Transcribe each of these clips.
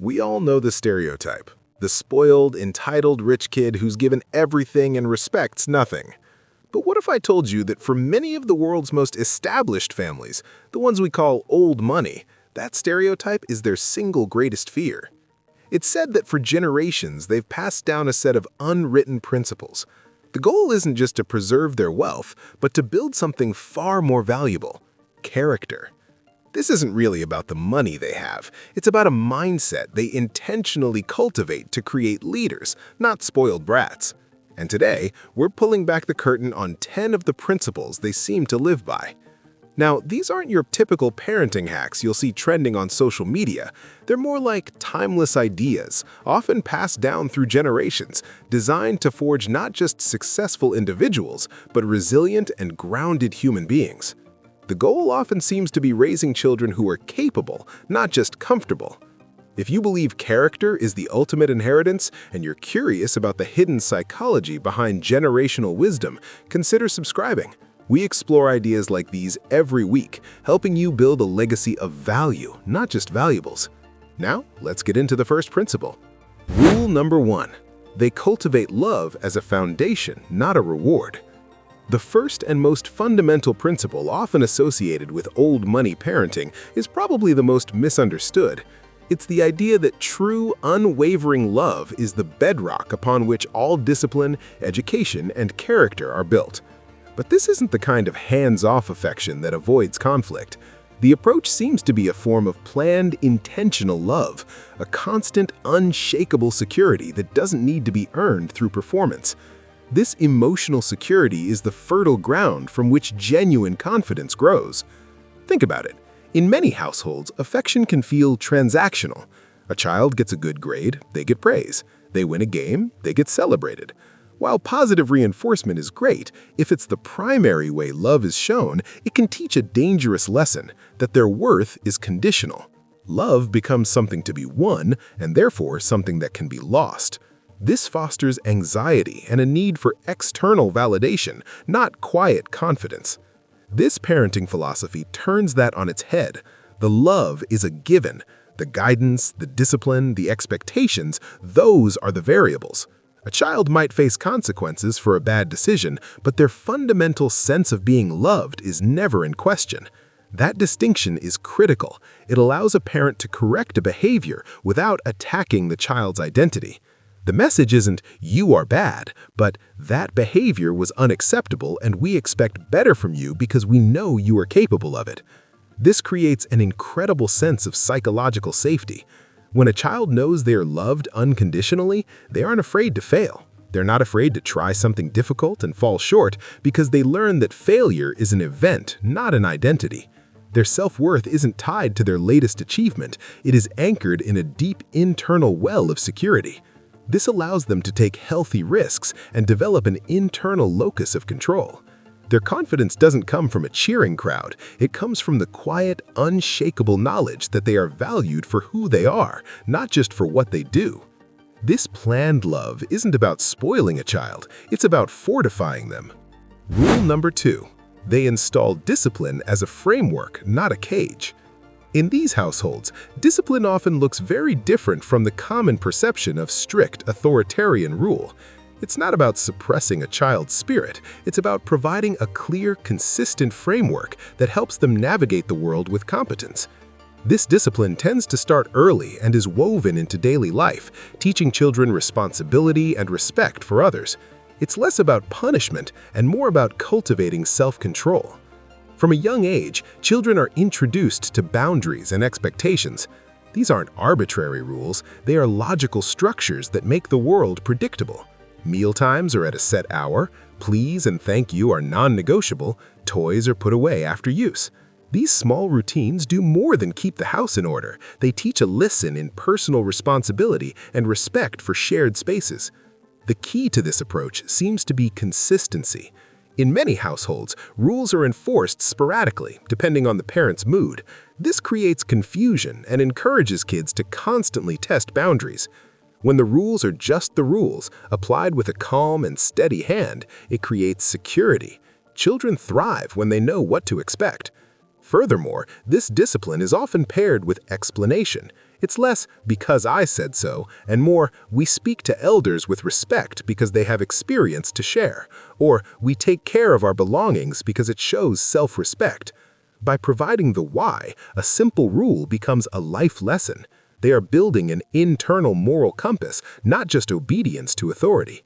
We all know the stereotype. The spoiled, entitled rich kid who's given everything and respects nothing. But what if I told you that for many of the world's most established families, the ones we call old money, that stereotype is their single greatest fear? It's said that for generations they've passed down a set of unwritten principles. The goal isn't just to preserve their wealth, but to build something far more valuable: character. This isn't really about the money they have. It's about a mindset they intentionally cultivate to create leaders, not spoiled brats. And today, we're pulling back the curtain on 10 of the principles they seem to live by. Now, these aren't your typical parenting hacks you'll see trending on social media. They're more like timeless ideas, often passed down through generations, designed to forge not just successful individuals, but resilient and grounded human beings. The goal often seems to be raising children who are capable, not just comfortable. If you believe character is the ultimate inheritance and you're curious about the hidden psychology behind generational wisdom, consider subscribing. We explore ideas like these every week, helping you build a legacy of value, not just valuables. Now, let's get into the first principle. Rule number 1. They cultivate love as a foundation, not a reward. The first and most fundamental principle often associated with old money parenting is probably the most misunderstood. It's the idea that true, unwavering love is the bedrock upon which all discipline, education, and character are built. But this isn't the kind of hands-off affection that avoids conflict. The approach seems to be a form of planned, intentional love, a constant, unshakable security that doesn't need to be earned through performance. This emotional security is the fertile ground from which genuine confidence grows. Think about it. In many households, affection can feel transactional. A child gets a good grade, they get praise. They win a game, they get celebrated. While positive reinforcement is great, if it's the primary way love is shown, it can teach a dangerous lesson that their worth is conditional. Love becomes something to be won, and therefore something that can be lost. This fosters anxiety and a need for external validation, not quiet confidence. This parenting philosophy turns that on its head. The love is a given. The guidance, the discipline, the expectations, those are the variables. A child might face consequences for a bad decision, but their fundamental sense of being loved is never in question. That distinction is critical. It allows a parent to correct a behavior without attacking the child's identity. The message isn't, "You are bad," but "That behavior was unacceptable and we expect better from you because we know you are capable of it." This creates an incredible sense of psychological safety. When a child knows they are loved unconditionally, they aren't afraid to fail. They're not afraid to try something difficult and fall short because they learn that failure is an event, not an identity. Their self-worth isn't tied to their latest achievement. It is anchored in a deep internal well of security. This allows them to take healthy risks and develop an internal locus of control. Their confidence doesn't come from a cheering crowd. It comes from the quiet, unshakable knowledge that they are valued for who they are, not just for what they do. This planned love isn't about spoiling a child, it's about fortifying them. Rule number 2. They install discipline as a framework, not a cage. In these households, discipline often looks very different from the common perception of strict authoritarian rule. It's not about suppressing a child's spirit, it's about providing a clear, consistent framework that helps them navigate the world with competence. This discipline tends to start early and is woven into daily life, teaching children responsibility and respect for others. It's less about punishment and more about cultivating self-control. From a young age, children are introduced to boundaries and expectations. These aren't arbitrary rules, they are logical structures that make the world predictable. Meal times are at a set hour, please and thank you are non-negotiable, toys are put away after use. These small routines do more than keep the house in order. They teach a lesson in personal responsibility and respect for shared spaces. The key to this approach seems to be consistency. In many households, rules are enforced sporadically, depending on the parent's mood. This creates confusion and encourages kids to constantly test boundaries. When the rules are just the rules, applied with a calm and steady hand, it creates security. Children thrive when they know what to expect. Furthermore, this discipline is often paired with explanation. It's less because I said so, and more we speak to elders with respect because they have experience to share, or we take care of our belongings because it shows self-respect. By providing the why, a simple rule becomes a life lesson. They are building an internal moral compass, not just obedience to authority.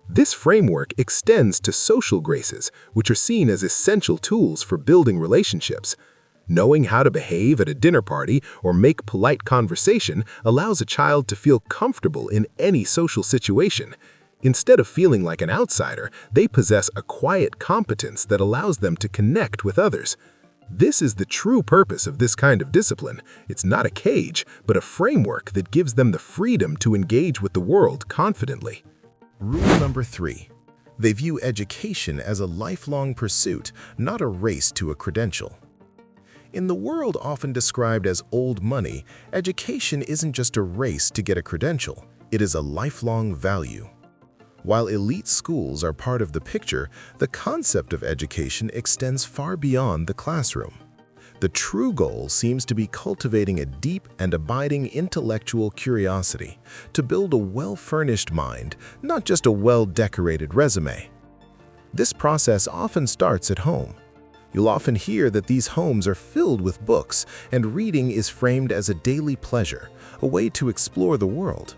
This framework extends to social graces, which are seen as essential tools for building relationships. Knowing how to behave at a dinner party or make polite conversation allows a child to feel comfortable in any social situation. Instead of feeling like an outsider, they possess a quiet competence that allows them to connect with others. This is the true purpose of this kind of discipline. It's not a cage, but a framework that gives them the freedom to engage with the world confidently. Rule number 3. They view education as a lifelong pursuit, not a race to a credential. In the world often described as old money, education isn't just a race to get a credential, it is a lifelong value. While elite schools are part of the picture, the concept of education extends far beyond the classroom. The true goal seems to be cultivating a deep and abiding intellectual curiosity, to build a well-furnished mind, not just a well-decorated resume. This process often starts at home. You'll often hear that these homes are filled with books, and reading is framed as a daily pleasure, a way to explore the world.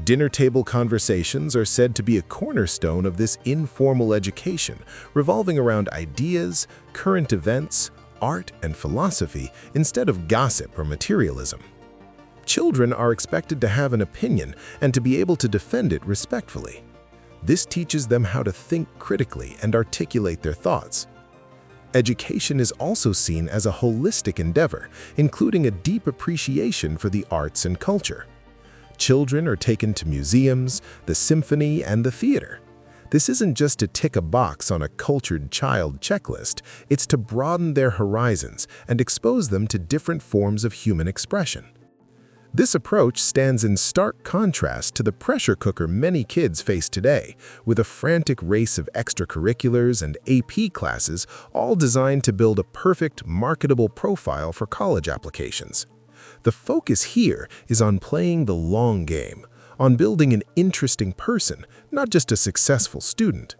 Dinner table conversations are said to be a cornerstone of this informal education, revolving around ideas, current events, art, and philosophy instead of gossip or materialism. Children are expected to have an opinion and to be able to defend it respectfully. This teaches them how to think critically and articulate their thoughts. Education is also seen as a holistic endeavor, including a deep appreciation for the arts and culture. Children are taken to museums, the symphony, and the theater. This isn't just to tick a box on a cultured child checklist, it's to broaden their horizons and expose them to different forms of human expression. This approach stands in stark contrast to the pressure cooker many kids face today, with a frantic race of extracurriculars and AP classes, all designed to build a perfect, marketable profile for college applications. The focus here is on playing the long game, on building an interesting person, not just a successful student.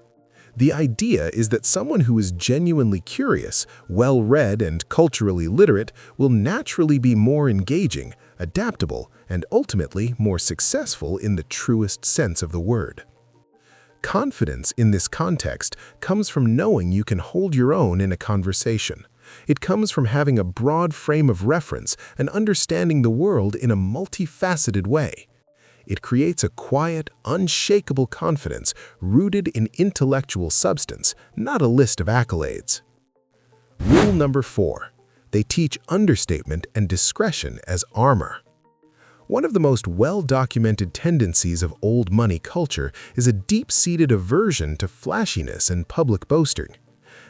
The idea is that someone who is genuinely curious, well-read, and culturally literate will naturally be more engaging, adaptable, and ultimately more successful in the truest sense of the word. Confidence in this context comes from knowing you can hold your own in a conversation. It comes from having a broad frame of reference and understanding the world in a multifaceted way. It creates a quiet, unshakable confidence rooted in intellectual substance, not a list of accolades. Rule number 4. They teach understatement and discretion as armor. One of the most well-documented tendencies of old money culture is a deep-seated aversion to flashiness and public boasting.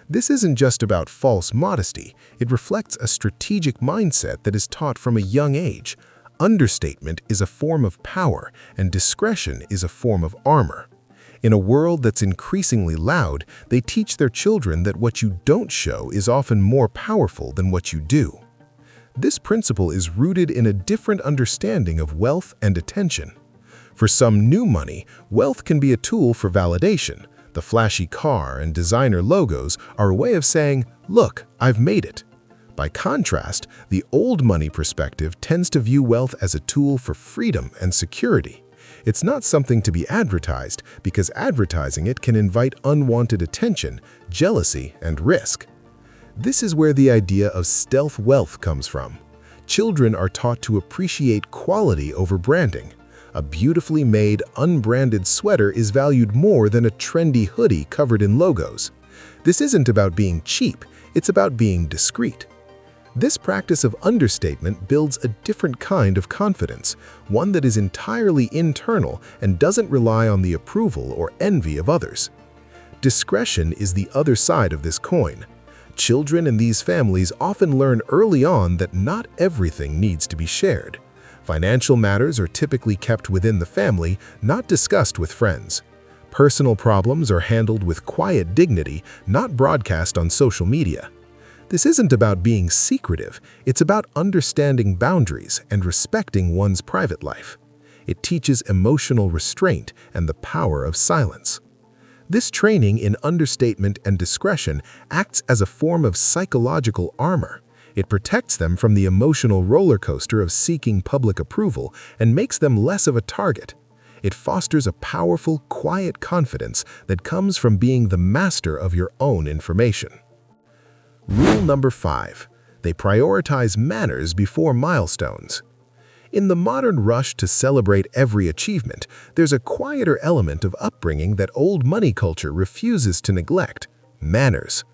This isn't just about false modesty, it reflects a strategic mindset that is taught from a young age. Understatement is a form of power, and discretion is a form of armor. In a world that's increasingly loud, they teach their children that what you don't show is often more powerful than what you do. This principle is rooted in a different understanding of wealth and attention. For some new money, wealth can be a tool for validation. The flashy car and designer logos are a way of saying, "Look, I've made it." By contrast, the old money perspective tends to view wealth as a tool for freedom and security. It's not something to be advertised because advertising it can invite unwanted attention, jealousy, and risk. This is where the idea of stealth wealth comes from. Children are taught to appreciate quality over branding. A beautifully made, unbranded sweater is valued more than a trendy hoodie covered in logos. This isn't about being cheap, it's about being discreet. This practice of understatement builds a different kind of confidence, one that is entirely internal and doesn't rely on the approval or envy of others. Discretion is the other side of this coin. Children in these families often learn early on that not everything needs to be shared. Financial matters are typically kept within the family, not discussed with friends. Personal problems are handled with quiet dignity, not broadcast on social media. This isn't about being secretive, it's about understanding boundaries and respecting one's private life. It teaches emotional restraint and the power of silence. This training in understatement and discretion acts as a form of psychological armor. It protects them from the emotional roller coaster of seeking public approval and makes them less of a target. It fosters a powerful, quiet confidence that comes from being the master of your own information. Rule number 5. They prioritize manners before milestones. In the modern rush to celebrate every achievement, there's a quieter element of upbringing that old money culture refuses to neglect: manners.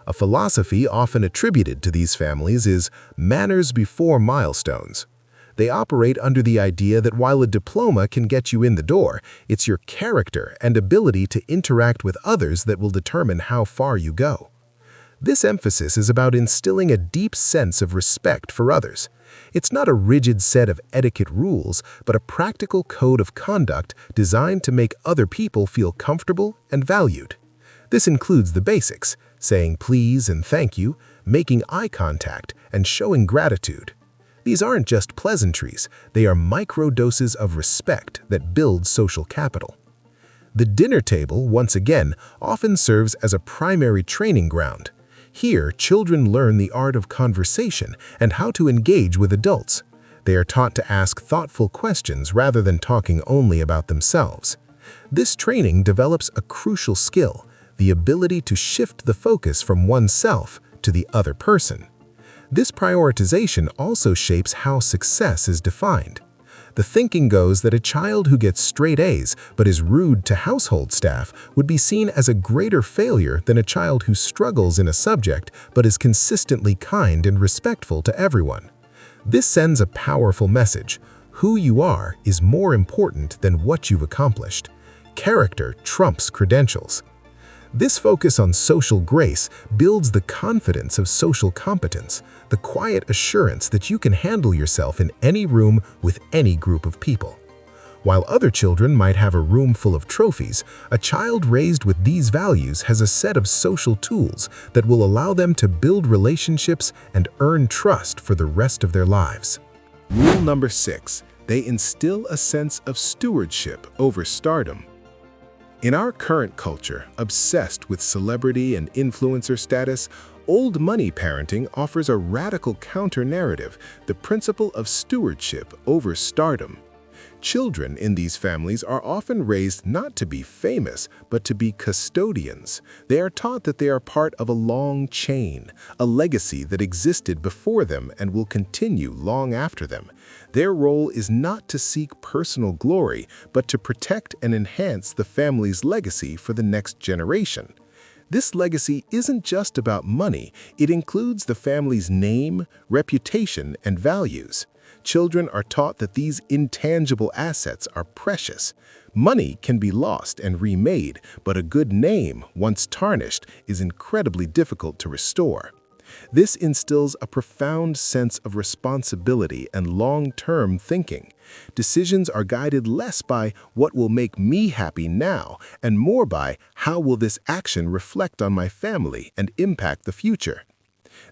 A philosophy often attributed to these families is manners before milestones. They operate under the idea that while a diploma can get you in the door, it's your character and ability to interact with others that will determine how far you go. This emphasis is about instilling a deep sense of respect for others. It's not a rigid set of etiquette rules, but a practical code of conduct designed to make other people feel comfortable and valued. This includes the basics: saying please and thank you, making eye contact, and showing gratitude. These aren't just pleasantries, they are microdoses of respect that build social capital. The dinner table, once again, often serves as a primary training ground. Here, children learn the art of conversation and how to engage with adults. They are taught to ask thoughtful questions rather than talking only about themselves. This training develops a crucial skill: the ability to shift the focus from oneself to the other person. This prioritization also shapes how success is defined. The thinking goes that a child who gets straight A's but is rude to household staff would be seen as a greater failure than a child who struggles in a subject but is consistently kind and respectful to everyone. This sends a powerful message: who you are is more important than what you've accomplished. Character trumps credentials. This focus on social grace builds the confidence of social competence, the quiet assurance that you can handle yourself in any room with any group of people. While other children might have a room full of trophies, a child raised with these values has a set of social tools that will allow them to build relationships and earn trust for the rest of their lives. Rule number 6. They instill a sense of stewardship over stardom. In our current culture, obsessed with celebrity and influencer status, old money parenting offers a radical counter-narrative: the principle of stewardship over stardom. Children in these families are often raised not to be famous, but to be custodians. They are taught that they are part of a long chain, a legacy that existed before them and will continue long after them. Their role is not to seek personal glory, but to protect and enhance the family's legacy for the next generation. This legacy isn't just about money, it includes the family's name, reputation, and values. Children are taught that these intangible assets are precious. Money can be lost and remade, but a good name, once tarnished, is incredibly difficult to restore. This instills a profound sense of responsibility and long-term thinking. Decisions are guided less by what will make me happy now, and more by how will this action reflect on my family and impact the future.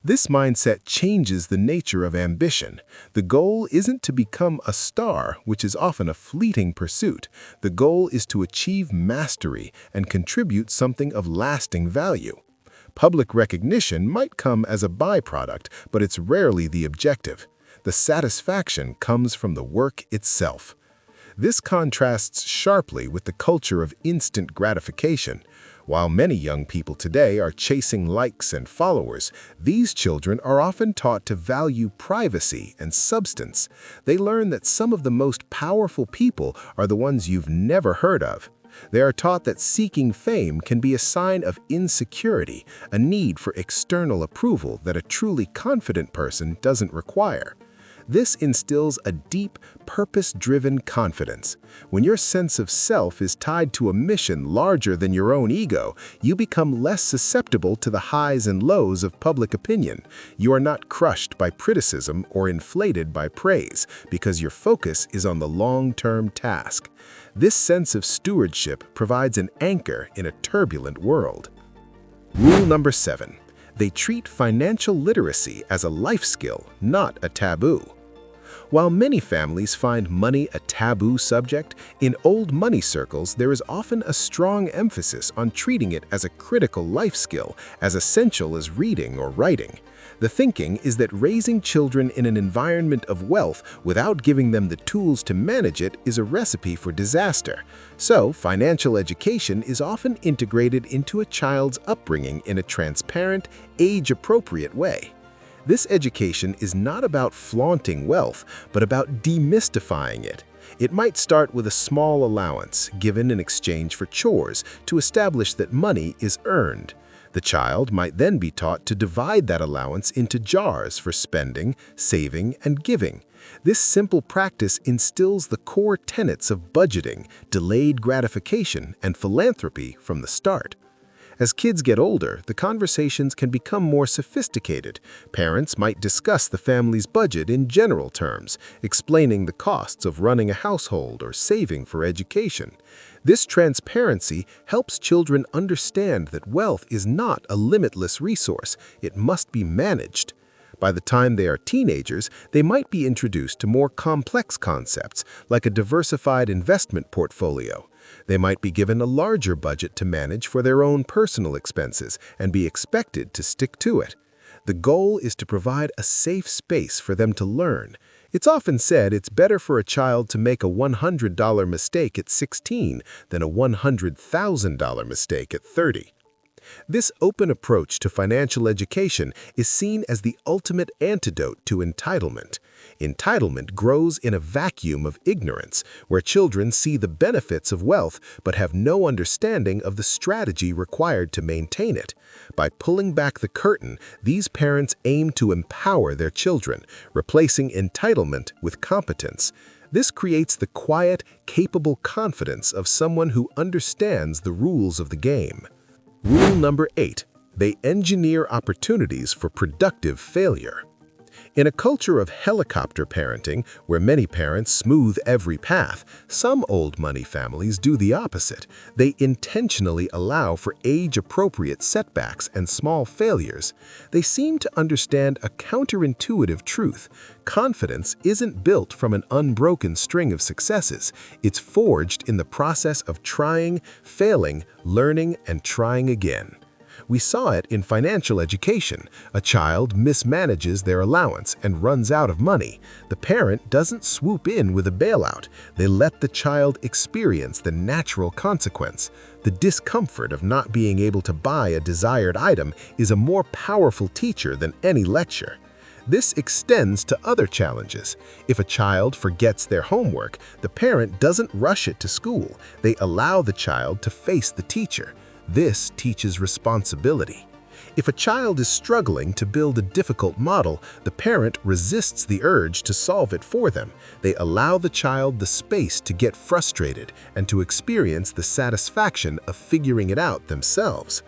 This mindset changes the nature of ambition. The goal isn't to become a star, which is often a fleeting pursuit. The goal is to achieve mastery and contribute something of lasting value. Public recognition might come as a byproduct, but it's rarely the objective. The satisfaction comes from the work itself. This contrasts sharply with the culture of instant gratification. While many young people today are chasing likes and followers, these children are often taught to value privacy and substance. They learn that some of the most powerful people are the ones you've never heard of. They are taught that seeking fame can be a sign of insecurity, a need for external approval that a truly confident person doesn't require. This instills a deep, purpose-driven confidence. When your sense of self is tied to a mission larger than your own ego, you become less susceptible to the highs and lows of public opinion. You are not crushed by criticism or inflated by praise, because your focus is on the long-term task. This sense of stewardship provides an anchor in a turbulent world. Rule number 7. They treat financial literacy as a life skill, not a taboo. While many families find money a taboo subject, in old money circles there is often a strong emphasis on treating it as a critical life skill, as essential as reading or writing. The thinking is that raising children in an environment of wealth without giving them the tools to manage it is a recipe for disaster. So, financial education is often integrated into a child's upbringing in a transparent, age-appropriate way. This education is not about flaunting wealth, but about demystifying it. It might start with a small allowance, given in exchange for chores, to establish that money is earned. The child might then be taught to divide that allowance into jars for spending, saving, and giving. This simple practice instills the core tenets of budgeting, delayed gratification, and philanthropy from the start. As kids get older, the conversations can become more sophisticated. Parents might discuss the family's budget in general terms, explaining the costs of running a household or saving for education. This transparency helps children understand that wealth is not a limitless resource, it must be managed. By the time they are teenagers, they might be introduced to more complex concepts, like a diversified investment portfolio. They might be given a larger budget to manage for their own personal expenses and be expected to stick to it. The goal is to provide a safe space for them to learn. It's often said it's better for a child to make a $100 mistake at 16 than a $100,000 mistake at 30. This open approach to financial education is seen as the ultimate antidote to entitlement. Entitlement grows in a vacuum of ignorance, where children see the benefits of wealth but have no understanding of the strategy required to maintain it. By pulling back the curtain, these parents aim to empower their children, replacing entitlement with competence. This creates the quiet, capable confidence of someone who understands the rules of the game. Rule number 8. They engineer opportunities for productive failure. In a culture of helicopter parenting, where many parents smooth every path, some old money families do the opposite. They intentionally allow for age-appropriate setbacks and small failures. They seem to understand a counterintuitive truth. Confidence isn't built from an unbroken string of successes. It's forged in the process of trying, failing, learning, and trying again. We saw it in financial education. A child mismanages their allowance and runs out of money. The parent doesn't swoop in with a bailout. They let the child experience the natural consequence. The discomfort of not being able to buy a desired item is a more powerful teacher than any lecture. This extends to other challenges. If a child forgets their homework, the parent doesn't rush it to school. They allow the child to face the teacher. This teaches responsibility. If a child is struggling to build a difficult model, the parent resists the urge to solve it for them. They allow the child the space to get frustrated and to experience the satisfaction of figuring it out themselves.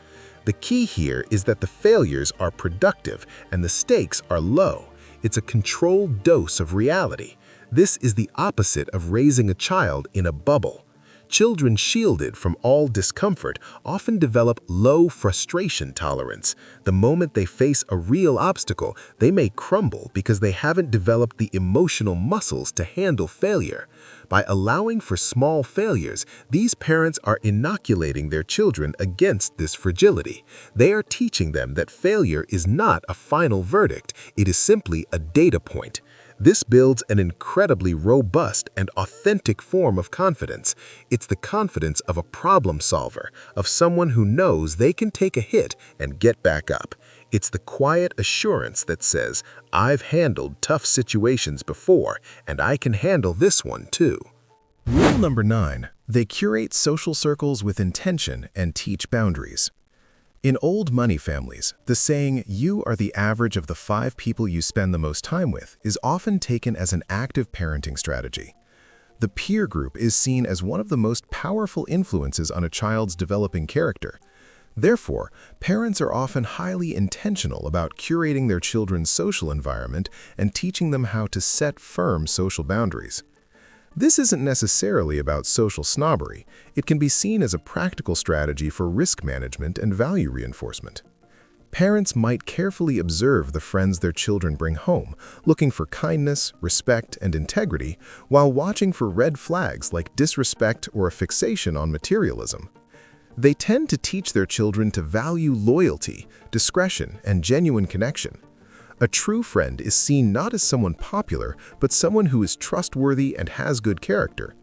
The key here is that the failures are productive and the stakes are low. It's a controlled dose of reality. This is the opposite of raising a child in a bubble. Children shielded from all discomfort often develop low frustration tolerance. The moment they face a real obstacle, they may crumble because they haven't developed the emotional muscles to handle failure. By allowing for small failures, these parents are inoculating their children against this fragility. They are teaching them that failure is not a final verdict, it is simply a data point. This builds an incredibly robust and authentic form of confidence. It's the confidence of a problem solver, of someone who knows they can take a hit and get back up. It's the quiet assurance that says, I've handled tough situations before, and I can handle this one too. Rule number 9. They curate social circles with intention and teach boundaries. In old money families, the saying, "You are the average of the 5 people you spend the most time with," is often taken as an active parenting strategy. The peer group is seen as one of the most powerful influences on a child's developing character. Therefore, parents are often highly intentional about curating their children's social environment and teaching them how to set firm social boundaries. This isn't necessarily about social snobbery. It can be seen as a practical strategy for risk management and value reinforcement. Parents might carefully observe the friends their children bring home, looking for kindness, respect, and integrity, while watching for red flags like disrespect or a fixation on materialism. They tend to teach their children to value loyalty, discretion, and genuine connection. A true friend is seen not as someone popular, but someone who is trustworthy and has good character.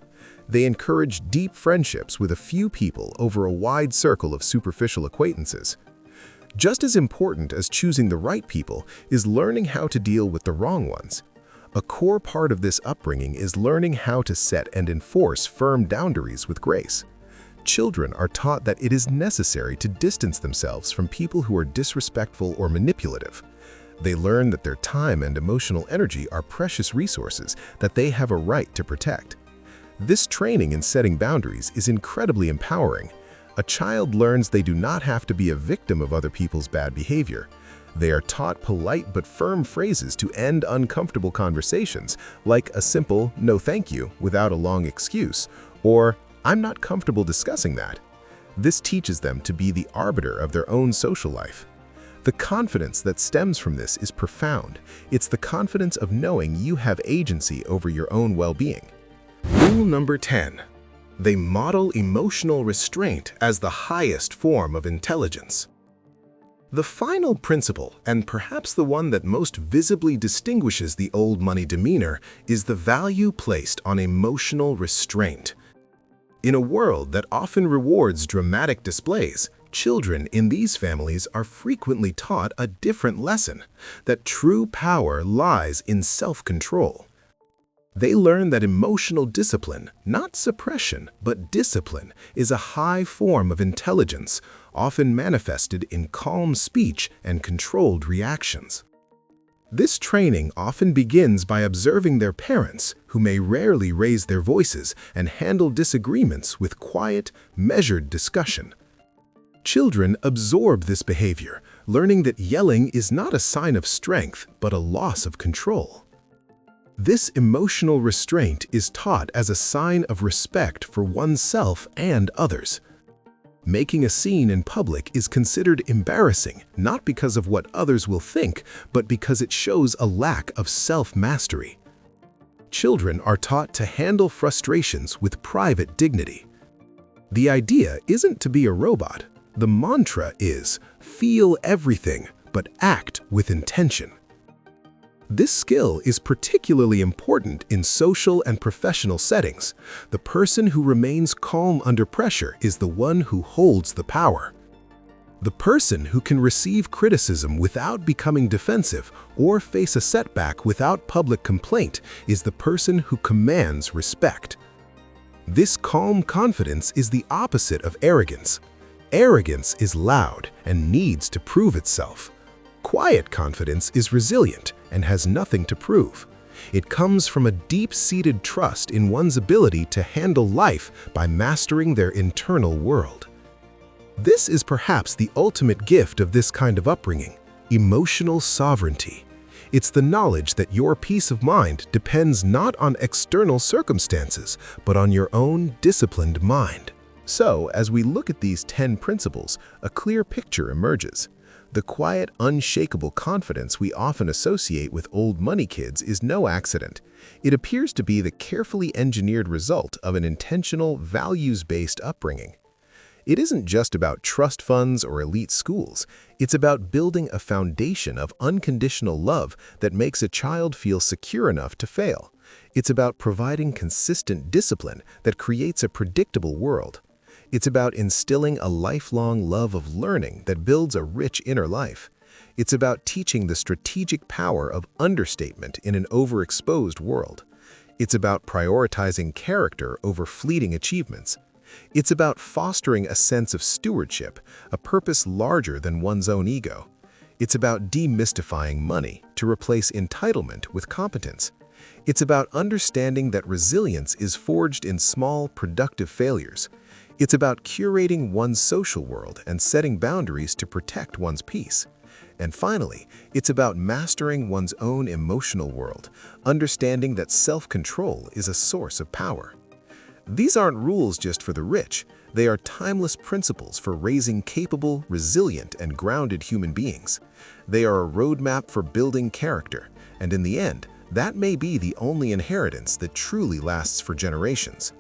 They encourage deep friendships with a few people over a wide circle of superficial acquaintances. Just as important as choosing the right people is learning how to deal with the wrong ones. A core part of this upbringing is learning how to set and enforce firm boundaries with grace. Children are taught that it is necessary to distance themselves from people who are disrespectful or manipulative. They learn that their time and emotional energy are precious resources that they have a right to protect. This training in setting boundaries is incredibly empowering. A child learns they do not have to be a victim of other people's bad behavior. They are taught polite but firm phrases to end uncomfortable conversations, like a simple "no thank you" without a long excuse, or "I'm not comfortable discussing that." This teaches them to be the arbiter of their own social life. The confidence that stems from this is profound. It's the confidence of knowing you have agency over your own well-being. Rule number 10. They model emotional restraint as the highest form of intelligence. The final principle, and perhaps the one that most visibly distinguishes the old money demeanor, is the value placed on emotional restraint. In a world that often rewards dramatic displays, children in these families are frequently taught a different lesson, that true power lies in self-control. They learn that emotional discipline, not suppression, but discipline, is a high form of intelligence, often manifested in calm speech and controlled reactions. This training often begins by observing their parents, who may rarely raise their voices and handle disagreements with quiet, measured discussion. Children absorb this behavior, learning that yelling is not a sign of strength, but a loss of control. This emotional restraint is taught as a sign of respect for oneself and others. Making a scene in public is considered embarrassing, not because of what others will think, but because it shows a lack of self-mastery. Children are taught to handle frustrations with private dignity. The idea isn't to be a robot. The mantra is, feel everything, but act with intention. This skill is particularly important in social and professional settings. The person who remains calm under pressure is the one who holds the power. The person who can receive criticism without becoming defensive or face a setback without public complaint is the person who commands respect. This calm confidence is the opposite of arrogance. Arrogance is loud and needs to prove itself. Quiet confidence is resilient and has nothing to prove. It comes from a deep-seated trust in one's ability to handle life by mastering their internal world. This is perhaps the ultimate gift of this kind of upbringing, emotional sovereignty. It's the knowledge that your peace of mind depends not on external circumstances, but on your own disciplined mind. So, as we look at these 10 principles, a clear picture emerges. The quiet, unshakable confidence we often associate with old money kids is no accident. It appears to be the carefully engineered result of an intentional, values-based upbringing. It isn't just about trust funds or elite schools. It's about building a foundation of unconditional love that makes a child feel secure enough to fail. It's about providing consistent discipline that creates a predictable world. It's about instilling a lifelong love of learning that builds a rich inner life. It's about teaching the strategic power of understatement in an overexposed world. It's about prioritizing character over fleeting achievements. It's about fostering a sense of stewardship, a purpose larger than one's own ego. It's about demystifying money to replace entitlement with competence. It's about understanding that resilience is forged in small, productive failures. It's about curating one's social world and setting boundaries to protect one's peace. And finally, it's about mastering one's own emotional world, understanding that self-control is a source of power. These aren't rules just for the rich. They are timeless principles for raising capable, resilient, and grounded human beings. They are a roadmap for building character, and in the end, that may be the only inheritance that truly lasts for generations.